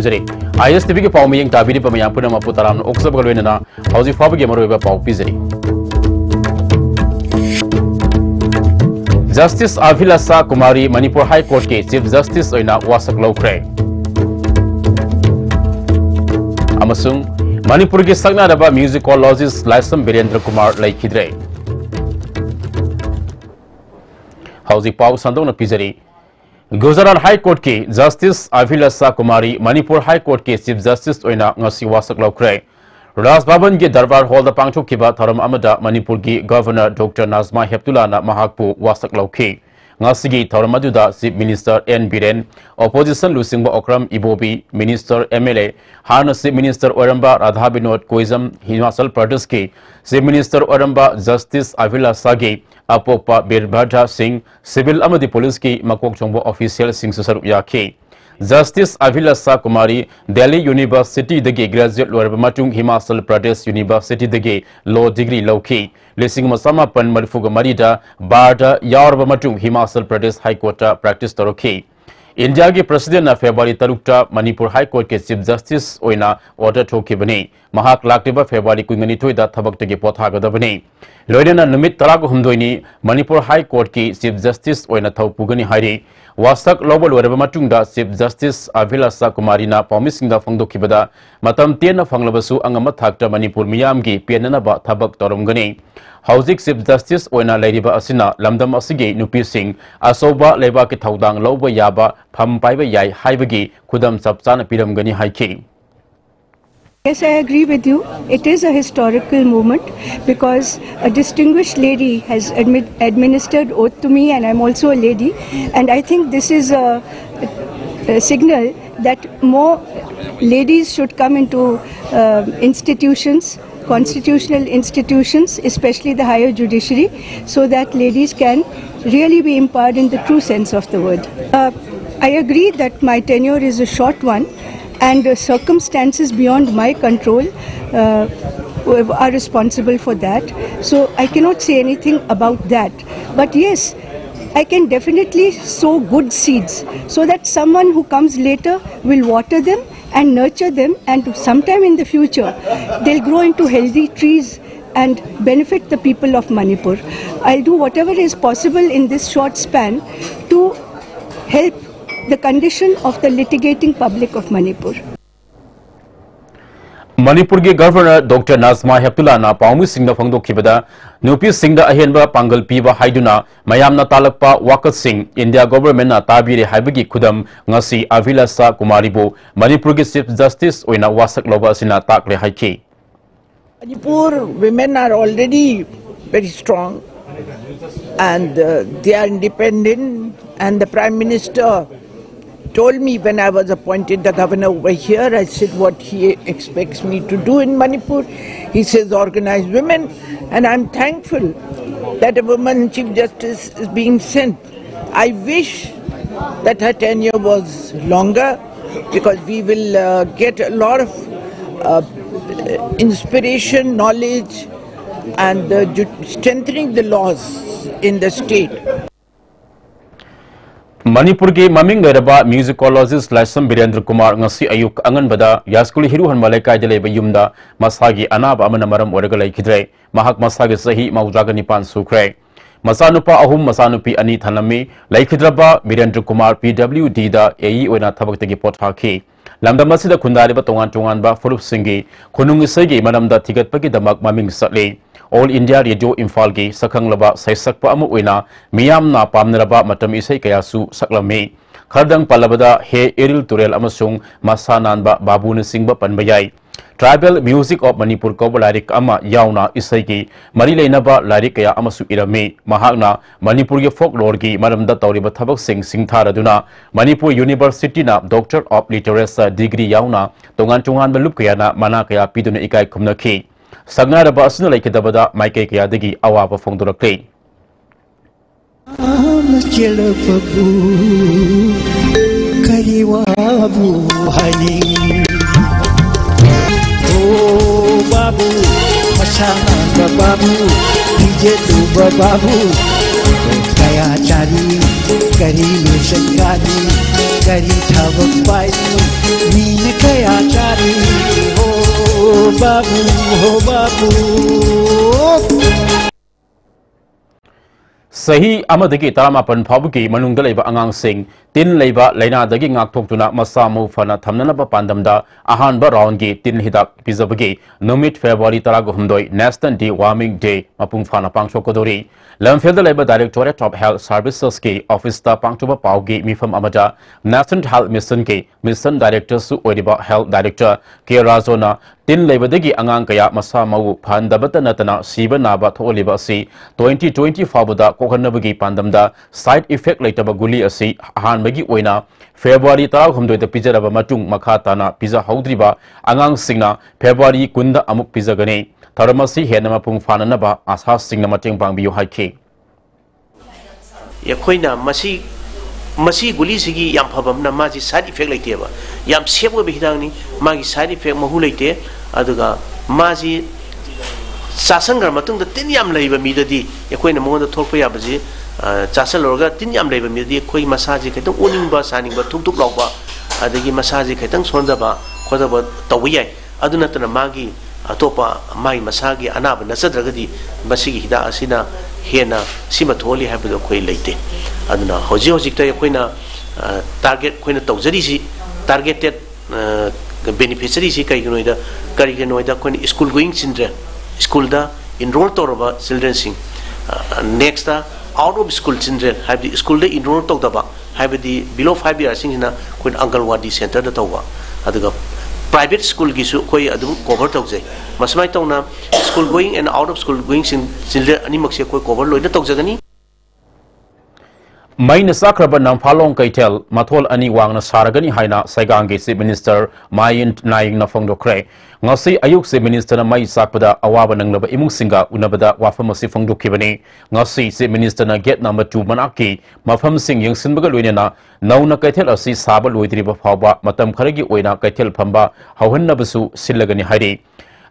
खुमजरी ISTV के पाव मियंग ताबिरी पमयाम पुनम अपु तराम ओक्सब गलवेना हौजी फाब के मरोबा पाव पिजरी justice Abhilasha Kumari Manipur high court के चीफ जस्टिस ओइना वासक लौख्रे अमसुंग मणिपुर की सक्नारबा म्यूजिकोलॉजिस्ट लाइसम वीरेंद्र कुमार लैखिद्रे हौजी पाव संदोन पिजरी गुजरात हाई कोर्ट की justice Abhilasha Kumari Manipur high court के चीफ जस्टिस ओइना ngasi वासक लौख्रे राज भवन के दरबार हॉल पांगथोखिबा थरम अमदा मणिपुर की गवर्नर डॉक्टर नाजमा हेप्तुलाना महाकपु वासक लौखि ngasi थरम अदुदा chief minister N Biren opposition लुसिंग ओक्रम इबोबी मिनिस्टर एमएलए हान चीफ मिनिस्टर ओरंबा राधा विनोद कोइजम हिमाचल प्रदेश के चीफ मिनिस्टर ओरंबा जस्टिस अभिलाषा के अपोपा बीरभद्र सिंह सिविल अमदी पुलिस की मकोक चोंबो ऑफिशियल सिंह सरुप याखि जस्टिस अभिलाषा कुमारी दिल्ली यूनिवर्सिटी दगे ग्रेजुएट लोरब मटुंग हिमाचल प्रदेश यूनिवर्सिटी दगे लॉ डिग्री लौखि लिसिंग मसामापन मरफुग मरीदा बारदा यावरब मटुंग Himachal Pradesh high court practice तरोखि इंडिया के president February 3 Manipur high court के चीफ जस्टिस ओइना ऑर्डर थोखिबनी महाक लाक्टिबा फेब्रुआरी 22 दा थबक्तगे पोथागदबनी लोइना नुमित 19 नि मणिपुर हाई कोर्ट की चीफ जस्टिस ओइना थौपुगनी हाइरि वासक लौब लोरब मटुंगदा चीफ जस्टिस अभिलाषा कुमारीना पाउमिसिंगदा फंगदोखिबदा मतम तेना फंगलबसु अंगम थाक्टा मणिपुर मियामगी पेननबा थबक तोरमगनी हौजिक चीफ जस्टिस ओइना लैरिबा असिना लमदम असिगे नुपिसिंग असौबा लेबा के थौदांग लौब याबा फम पाइबा याय हाइबगी खुदम चपचाना पिरमगनी हाइखि Yes, I agree with you. It is a historical moment because a distinguished lady has administered oath to me, and I'm also a lady. And I think this is a signal that more ladies should come into institutions, constitutional institutions, especially the higher judiciary, so that ladies can really be empowered in the true sense of the word. I agree that my tenure is a short one. And circumstances beyond my control are responsible for that. So I cannot say anything about that. But yes, I can definitely sow good seeds so that someone who comes later will water them and nurture them, and sometime in the future they'll grow into healthy trees and benefit the people of Manipur. I'll do whatever is possible in this short span to help the condition of the litigating public of Manipur. Manipur के governor doctor Najma हेप्तुलाना पाउमी Singh फंगदोखिबदा नुपी Singh अहेनबा Pongal पीबा हाइदुना मयामना तालकपा वाकत Singh India government ताबीरे हाइबगी खुदम ngasi अभिलाषा कुमारीबो मणिपुर के chief justice ओइना वासक लोबा असिना ताकले हाइखि Manipur women are already very strong and they are independent, and the Prime Minister told me when I was appointed the governor over here, I said what he expects me to do in Manipur. He says organize women, and I'm thankful that a woman Chief Justice is being sent. I wish that her tenure was longer because we will get a lot of inspiration, knowledge and strengthening the laws in the state. Manipur के ममिंग लेरबा म्यूजिकोलॉजिस्ट Laisam Virendra Kumar ngasi ayuk anganbada yaskuli hiru hanma lekai de leba yumda masagi anaba amana maram oraga laikhidre mahak masagi sahi maujaga nipan sukre masanupa ahum masanupi ani thanami laikhidraba Virendra Kumar PWD da AE oina thabaktagi pothaki lamdam asida khundariba tongan tongan ba furup singi khunung isagi manamda thigatpagi damak maming satle All India Radio Imphal gi sakhanglaba saisakpa amu oina miyamna pamnaraba matam isai kayasu saklami khardang palabada he eril turel amasung masananba babuna singba panbayai Tribal Music of Manipur ko lyric ama yauna isai gi mari leinaba lyric kaya amasu irami mahakna Manipur ge folklore gi maramda tawriba thabak singtharaduna Manipur University na Doctor of Literature degree yauna tongan tongan balup kaya na mana kaya piduna ikai khumnakhi Sagnaraba asna laikidabada maike kayadagi awaba fongdorakle kariwabu hani oh babu masana babu dije tu babu kaya cari kari sakari gari thabak pai min kaya chari ho babu Sahi amadagi taramapan phabuki manungda leiba angang sing tin leiba leina dagi ngak thoktuna masamu fana thamnana ba pandamda ahanba round gi tin hidak pizabagi numit February 16 National Deworming Day mapung fana pangchokodori lamfelda leiba Directorate of Health Services ki office ta pangchoba paugi mifam amada National Health Mission ki Mission Director su oidiba Health Director K Razona tin leibadagi angang kaya masa mau phandabata natana siba naba tholiba si 2020 fabuda kokhanabagi pandamda side effect laitaba guli asi ahanbagi oina February 16 da pijaraba matung makhatana pizza haudriba angang singna February kunda amuk pizagani tharamasi henama pung fananaba asa singna mateng pangbiyu haiki yakoina masi guli sigi yam phabam na maji side effect laite ba yam sebo be hidang ni magi side effect mahu laite aduga maji sasangar matung da tin yam leiba mi da di yakoina mo da thokpa ya baji chasalorga tin yam leiba mi di koi masaji kaitang uning ba saning ba thuk thuk lawba adagi masaji kaitang sonda ba khoda ba tawiyai aduna tana magi atopa mai masagi anaba nasadragadi masigi hida asina hena sima tholi habdo koi leite aduna hoji ta koina target koina tawjari si targeted beneficiary si kai gnoida kari gnoida koina school going children school da enroll toroba children sing next out of school children have the school da enroll to daba have the below 5 years sing na koina angalwadi center da tawa aduga private school gisu koi adum cover tawjai masmai tawna school going and out of school going children ani makse koi cover loina tawjagani Maina sakraba namphalong kaitel mathol ani wangna saragani haina Saigangi Chief Minister Mayin Naing na phongdokre ngasi ayuk Chief Minister na mai sakpada awaba nanglaba imung singa unabada wafamasi phongdokhibani ngasi Chief Minister na gate number 2 manaki mafam sing yengsinbaga loinena nauna kaitel asi saba loidriba phawba matam kharagi oina kaitel phamba hawhannabasu sillagani hairi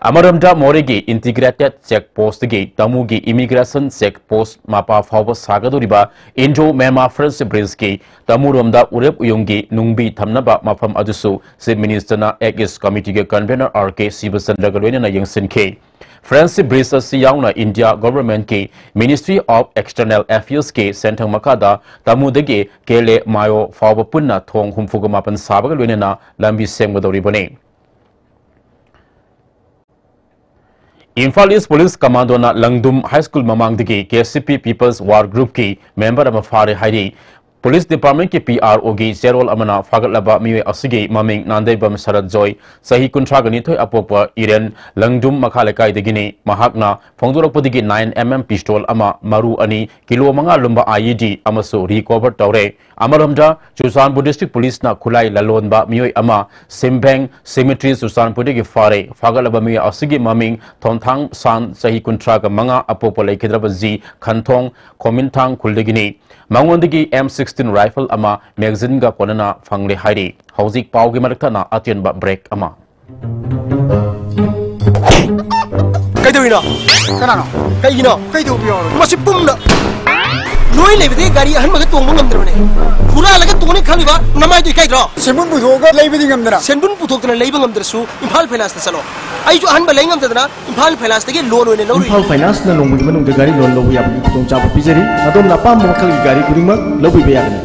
Amaramda Moregi Integrated Check Post gi Tamugi Immigration Check Post Mapa Fawba Sagaduriba Indo Myanmar Friendship Bridge ki Tamuromda Urep Uyungi Nungbi Thamnaba Mafam Adusu Chief Minister na Aegis Committee ge Convener RK Sibasandra Galwena na Yengsin ke Friendship Bridge asi yauna India Government ki Ministry of External Affairs ke Sentang Makada Tamudagi Kele Mayo Fawba Punna Thong Humfuga Mapan Sabagalwena na Lambi Sengwadoribane Imphal East Police Commando na Langdum High School mamangdagi KCP People's War Group ki member ama fare hairi Police Department ki PRO gi Zerol amana fagatlaba miwe asigi maming Nandaibam Sarat Joy sahi kuntragani thoi apokpa Iren Langdum makhalekai degini mahakna phongdorakpodigi 9mm pistol ama maru ani kilo manga lumba IED amaso recover tawre amaramda Chusanpur District Police na khulai lalonba miwe ama Simbeng Cemetery Chusanpur gi fare fagatlaba miwe asigi maming Thonthang San sahi kuntraga manga apokpa laikhidraba ji Khanthong Komintang khuldegini Mangwandagi M16 rifle ama magazine ga konana fangle hairi hauzik paugi marakta na atien ba break ama Kaidowina kanano kaigino kaidu biyo masipumna loi lebide gari ahan maga tongba ngamdrane pura laga tongni khaliba namai dui kaidro senbun puthokga leibidi ngamdana senbun puthokna leiba ngamdrasu Imphal Finance ta chalo ai jo ahan ba lei ngamdana Imphal Finance tagi loan oine lori Imphal Finance na longbu manung de gari loan lobu yabni tong chapa pijari adom na pam makal gari kuringma lobu be yagni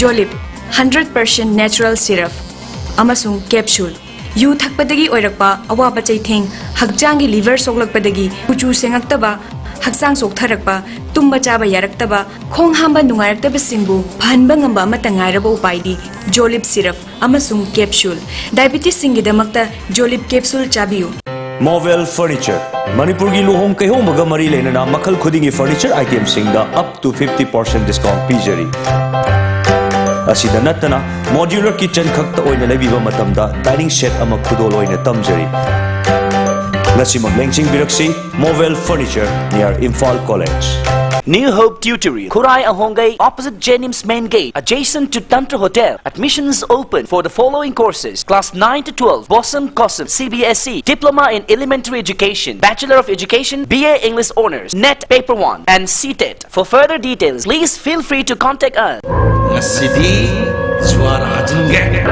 Jolib 100% natural syrup amasung capsule yu thakpadagi oirakpa awaba chaitheng hakjangi liver soklakpadagi kuchu sengaktaba haksang soktharakpa tumba chaba yaraktaba khong hamba nungairakta singbu phanba ngamba amata ngairaba upaidi Jolib syrup amasung capsule diabetes singidamakta Jolib capsule chabiyu Movel Furniture Manipur gi luhong kaihong maga mari lena makal khudingi furniture items singda up to 50% discount pijari asida natana modular kitchen khakta oina lebiba matamda dining set ama khudol oina tamjari nasimang lengching biraksi Movel Furniture near Imphal College New Hope Tutorial Kurai Ahongai opposite Jenims Main Gate adjacent to Tantra Hotel. Admissions open for the following courses: Class 9 to 12 Bossam Cosm CBSE Diploma in Elementary Education, Bachelor of Education, BA English Honors, NET Paper 1 and CTET. For further details please feel free to contact us. ngasidi suara jengge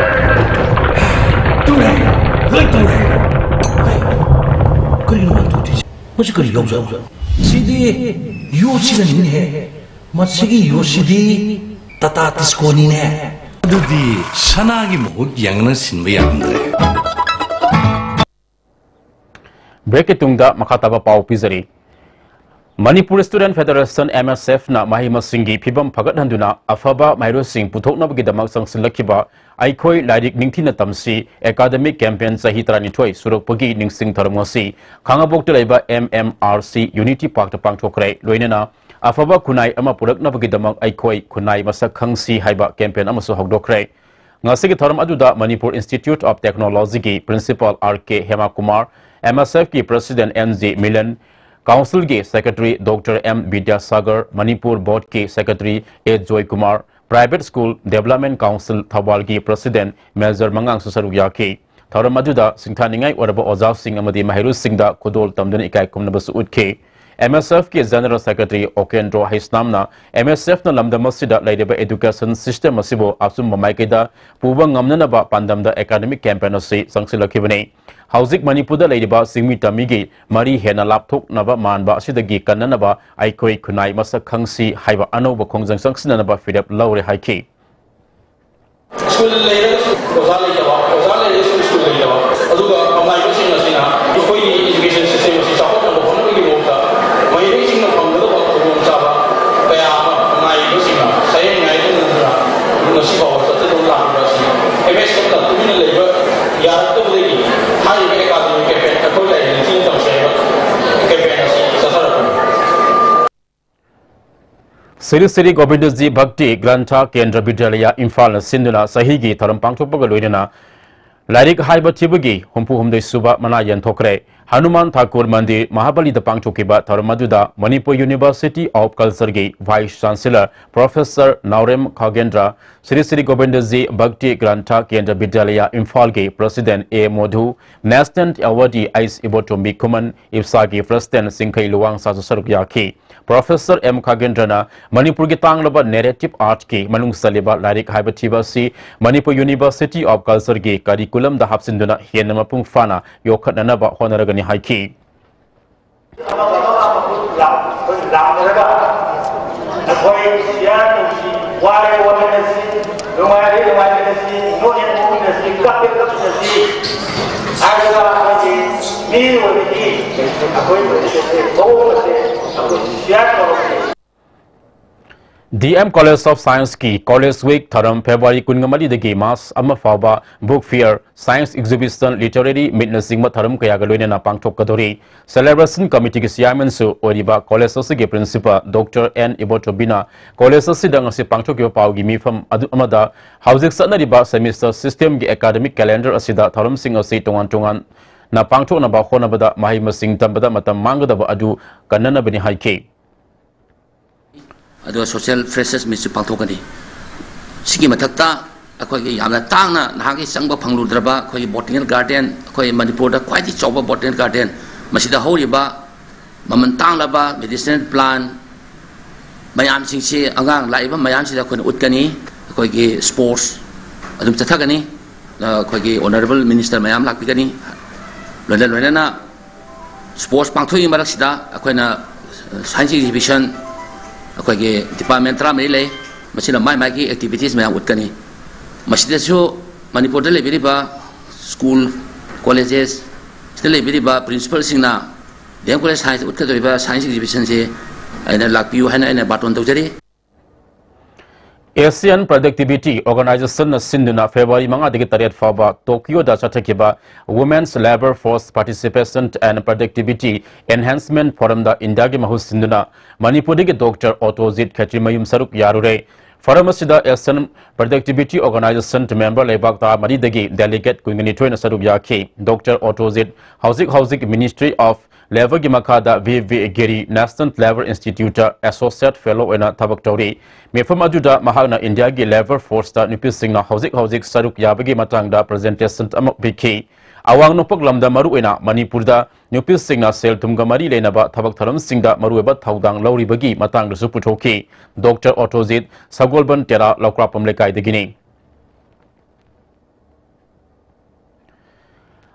tuh hai tuh kali mana tuh masih kali yau sidi yosida nih masih yosidi tata tiskoni nih aduh sanagi mau yang nasin bayangre break itungda makataba pau pizari Manipur Student Federation MSF na mahima singi phibam phagat handuna afaba mairo sing puthokna bagi damak sangsilakiba aikoi lairik ningthina tamsi academic campaign sahi tarani thoi surok pagi ningsing tharmasi khangabok laiba MMRC Unity Park ta pangthokrai loinena afaba kunai ama purakna bagi damak aikoi kunai masak khangsi haiba campaign ama so hokdokrai ngasigi tharam aduda Manipur Institute of Technology ki principal RK Hema Kumar MSF ki president NZ Milan Council के Secretary Dr. M. Vidyasagar, Manipur Board के Secretary A. Joy Kumar, Private School Development Council Thawal के President Major Mangang Susarugya के थौरम मधुदा सिंथानिंगाई ओरब ओजाव सिंह अमदी महिरु सिंहदा खुदोल तमदन इकाई कुमनबस उठके MSF के General Secretary Okendro Haisnamna MSF na lamdamasida laideba education system asibo asum mamaikeda puba ngamnanaba pandamda academic campaign asi sangsilakibani Hauzik Manipurda laiba singmi tamigi mari hena lapthok naba manba asidagi kannanaba aikoi khunai masa khangsi haiba anoba khongjang sangsinanaba fidap laure haiki school leader ozale school leader aduga amai ko sing asina koi education system si support na bono gi mota mai ri sing na phamda ba ko chaba kaya amai ko sing na sai ngai to na no si ba sa te do la ba si ms ko ta tu ni leader ya to de hai ke academic campaign ta ko lai ni tin tong sai ba campaign si sa sa Siri Siri Gobindji Bhakti Grantha Kendra Vidyalaya Imphal Sinduna Sahigi Tharam Pangthokpaga loinana Lairik haiba thibagi humpu humdei suba mana yanthokre Hanuman Thakur Mandir Mahabali da pangthokiba Tharamaduda Manipur University of Culture gi Vice Chancellor Professor Naurem Khagendra Sri Sri Gobindji Bhakti Grantha Kendra Vidyalaya Imphal gi President A Modhu National Awardee Ais Ibotombi Kuman Ipsa gi President Singkhai Luwang Sa Sarukya ki Professor M Khagendra na Manipur gi tanglaba narrative art ki manung saliba lairik haiba thiba si Manipur University of Culture gi curriculum da hapsinduna henama pung fana yokhatnana ba honaragani haiki DM College of Science ki College Week Tharam February kungamali dagi Mas ama faba book fair science exhibition literary witnessing ma tharam kaya galoine na pangthok kadori celebration committee ki chairman su oriba college asi ge principal Dr. N Ibotobina college asi dang asi pangthok yo pau gi mifam adu amada housing sanari ba semester system gi academic calendar asida tharam sing asi tongan na pangthok na ba khona bada mahi masing tambada matam mangada ba adu kannana bani haike Ado social freshers misu pangthokani sigi mathakta akhoi yamna tangna nahagi sangba phangludraba akhoi botanical garden akhoi Manipur da khwai di chawba botanical garden masida horiba maman tanglaba medicinal plant mayam singsi angang laiba mayam sida khoi utkani akhoi gi sports adum chathagani akhoi gi honorable minister mayam lakpigani loina sports pangthoi marak sida akhoi na science exhibition akhoi ge department tra mai le masina mai ki activities mai utkani masida so Manipur da lebiri ba school colleges ste lebiri ba principal singna dem college science utkadoi ba science exhibition se aina lakpiu hana aina baton tawjari Asian Productivity Organization na sinduna February manga digi tariat faba Tokyo da chatakiba Women's Labor Force Participation and Productivity Enhancement Forum da India gi mahu sinduna Manipur digi Dr. Otozit Khatrimayum Saruk Yarure Forum asida Asian Productivity Organization member lebak ta mari dagi delegate kuingani thoina saruk yaki Dr. Otozit Housing Ministry of Labor gi makada VV Giri National Labor Institute Associate Fellow ena thabak tori mefam ajuda mahagna India gi labor force ta nupi singna housing saruk yabagi matang da presentation am biki awang nopok lamda maru ena Manipurda Nupis Singna Sel Tumga Mari Lenaba Tabak Tharam Singda Marueba Thaudang Lauri Bagi Matang Suputhoki Dr. Otozit Sagolban Tera Laukrapam Lekai Degini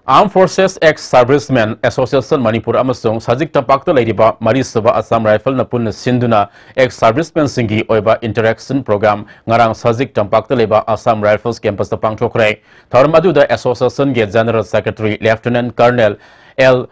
Armed Forces Ex-Servicemen Association Manipur Amasung Sajik Tampakta Ladiba Marisaba Assam Rifle Napun Sinduna Ex-Servicemen Singi Oiba Interaction Program Ngarang Sajik Tampakta Leba Assam Rifles Campus Tapang Chokre Tharmadu the Association Ge General Secretary Lieutenant Colonel L.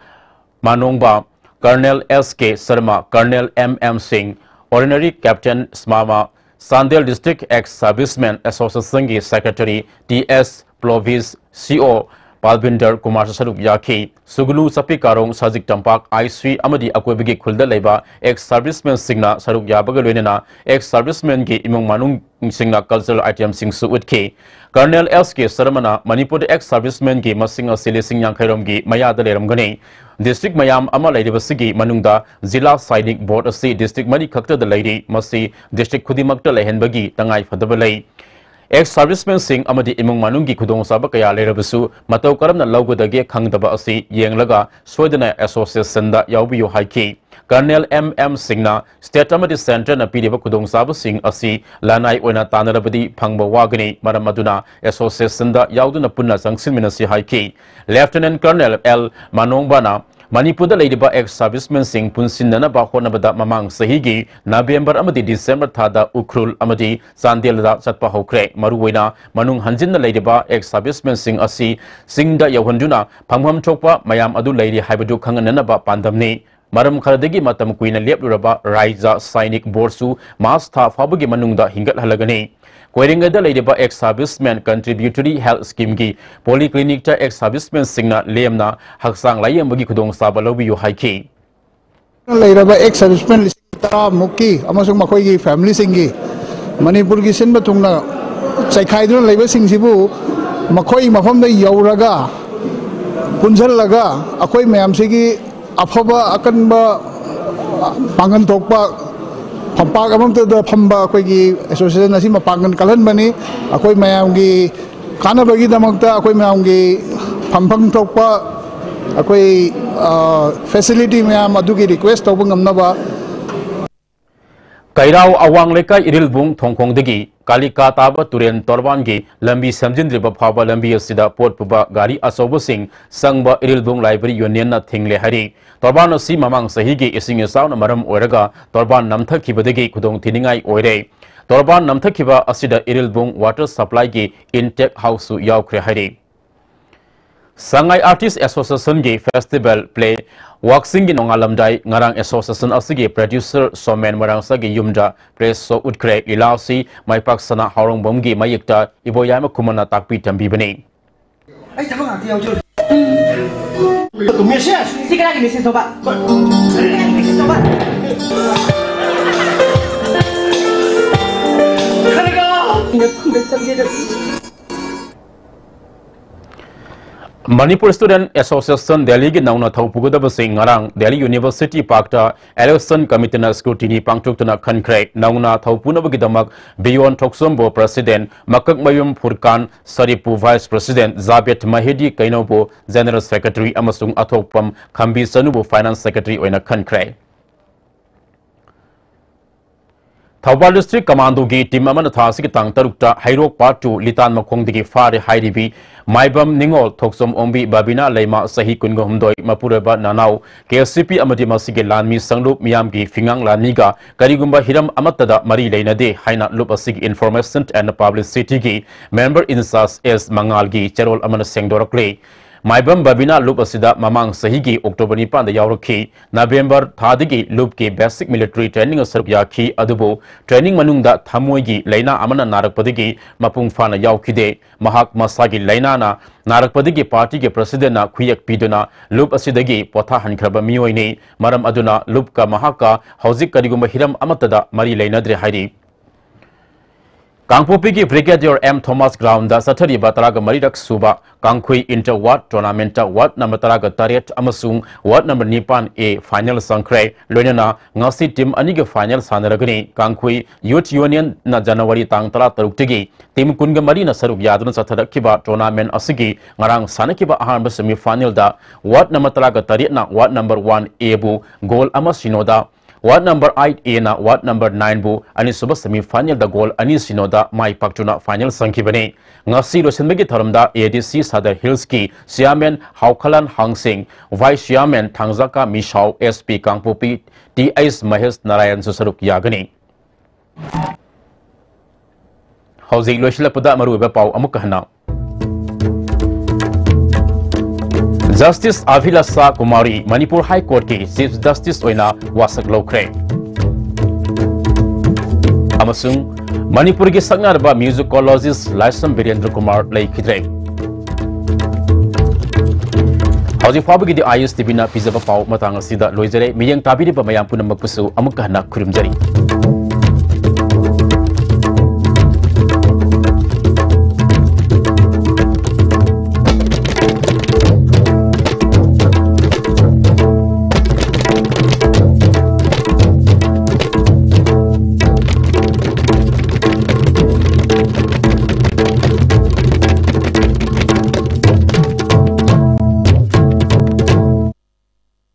Manongba Colonel S.K. Sharma Colonel M.M. Singh Ordinary Captain Smama Sandel District Ex-Servicemen Association Ge Secretary T.S. Plovis C.O. Palbinder Kumar Saruk Yaki, Sugulu Sapi Karong Sajik Tampak, IC Amadi Akwebigi Kulda Leba, ex-servicemen Singna Saruk Yabagalena, ex-servicemen Gi Imung Manung Singna Cultural Item Sing Suutke, Colonel S.K. Saramana, Manipur ex-servicemen Gi Masinga Sili Sing Yang Kairom Gi Maya Daleram Gane, District Mayam Amalai Sigi Manungda, Zilla Sainik Board of Sea District Mani Kakta the Lady, Masi, District Kudimakta Lehenbagi, Tangai Fadabalay. Ex-servicemen Singh Amadi Imung Manungi Kudong Sabakaya Lerabasu, Matau Karamna Logudage Kangdaba Asi, Yanglaga, Swedena Association da Yaubiyo Haiki, Colonel M.M. Singhna, State Amadi Center na Pidiba Kudong Saba Singh Asi, Lanai Oina Tanarabadi, Pangba Wagani, Maramaduna, Association da Yauduna Puna Sangsin Minasi Haiki, Lieutenant Colonel L. Manongbana, Manipur da Ladybug ex-servicemen Singh Punsinana Bahonabada Mamang Sahigi, November Amadi December Thada Ukrul Amadi, Sandelda Satpa Hokre, Maruina, Manung Hanjin the Ladybug ex-servicemen Singh Asi, Singh da Yahunduna, Pangam Chokpa, Mayam Adu Lady Hybadu Kangananaba Pandamni, Maram Karadegi Matam Queen Lepuraba, Raiza, Sainik Borsu, Masta Fabagi Manungda Hingat Halagani. Queringada Ladybug ex-servicemen contributory health scheme gi polyclinic ta ex-servicemen Singna Lemna Haksang Layam Bagi Kudong Sabalobi Yu Haiki. Ladybug ex-servicemen Lista Muki, Amasung Makoi family Singi, Manipur Gisin Batungna, Saikaidun Labor Singsibu, Makoi Mahom the Yauraga, Punjal Laga, Akoi Mamsigi, Apaba Akanba Pangan Tokpa. Pampak amam tu dah pamba aku lagi association nasi mapangan kalan bani aku mayam lagi kana bagi damak ta aku mayam lagi pampang tokpa aku facility mayam adu ki request tau pun amna ba Kairau awang lekai irilbung thongkong degi Kalika taba turen torban gi lambi samjindriba phaba lambi asida port puba gari asobo sing sangba irilbung library union na thingle hari torban asi mamang sahi gi ising sauna maram oiraga torban namthakibadegi kudong tiningai oire torban namthakiba asida irilbung water supply gi intake house yaukre hari Sangai Artist Association gi festival play Waxing gi nongalamdai ngarang association asigi producer Somen Marangsa gi yumda press so utkre ilasi maipak sana haurong bomgi mayikta iboyama kumana takpi tambi bani ai tama ngati yau jo tu message sikala gi message soba message soba kharega nge samje Manipur Student Association Delhi gi nauna thaupuguda basing ngarang Delhi University Park ta election committee na scrutiny pangtukna khankre nauna thaupuna bagi damak beyond Toksombo president Makak Mayum Furkan Saripu vice president Zabet Mahedi Kainobo general secretary amasung athokpam Khambi Sanubu finance secretary oina khankre Thawbal district commando gi team amana thasi ki tang tarukta hairok part 2 litan makhong digi fare hairibi maibam ningol thoksom ombi babina leima sahi kungo humdoi mapureba nanau KCP amadi masige lanmi sanglup miyam gi fingang laniga karigumba hiram amatada mari leinade haina lup asig information and publicity gi member insas s mangal gi cherol amana sengdorakle Maibam Babina Loop Asida Mamang Sahigi October Nipan the Yauraki, November Thadigi Loop ki basic military training of Yaki Adubo, training Manungda Tamuigi, Laina Amana Narakpadigi, Mapung Fana Yaukide, Mahak Masagi Lainana, Narakpadigi Party ke President na Kuyak Piduna, Loop Asidagi, Potahan Kraba Mioini, Maram Aduna, Loopka Mahaka, Hauzik Karigumba Hiram Amatada, Mari Laina Dre Haidi. Kangpokpi की brigadier M Thomas ground सथरी तराग मरीरक सूबा Kangkhui inter ward tournament ward number तराग तरेट ward number 9A final संख्रे लोइनना ngasi team अनि के फाइनल सानरगनी कांगखुई यूथ यूनियन न जनवरी तांग 13 टीम कुनग मरी न सरुक यादन सथरखिबा टूर्नामेंट असगी ngarang sanakhiba ahamba semi final da ward number तराग तरेट ना वार्ड नंबर 1A बु गोल अमा सिनोदा वार्ड नंबर 8A ना वार्ड नंबर 9 बु अनि सुबह सेमी फाइनल द गोल अनि सिनोदा माई पाक्टुना फाइनल संखिबने ngasi लोसनबेगी थरमदा ADC सादर हिल्स की chairman Haokholen Hangsing vice chairman थांगजाका मिशाओ SP कांगपोपी TS महेश नारायण सुसरुक यागनी हौजिक लोइसलपदा मरुबा पाउ अमुक हना justice Abhilasha Kumari Manipur high court की चीफ जस्टिस वासक लौख्रे मणिपुर की सकनारबा म्यूजिकोलॉजिस्ट लाइसम वीरेंद्र कुमार लेखिद्रे हौजिक फाबगी ISTV ना पिजबा पाउ मतंग असिदा लोइजरे मियंग ताबिरिबा मयाम पुनमकपुसु अमुक हना खुरुमजरी।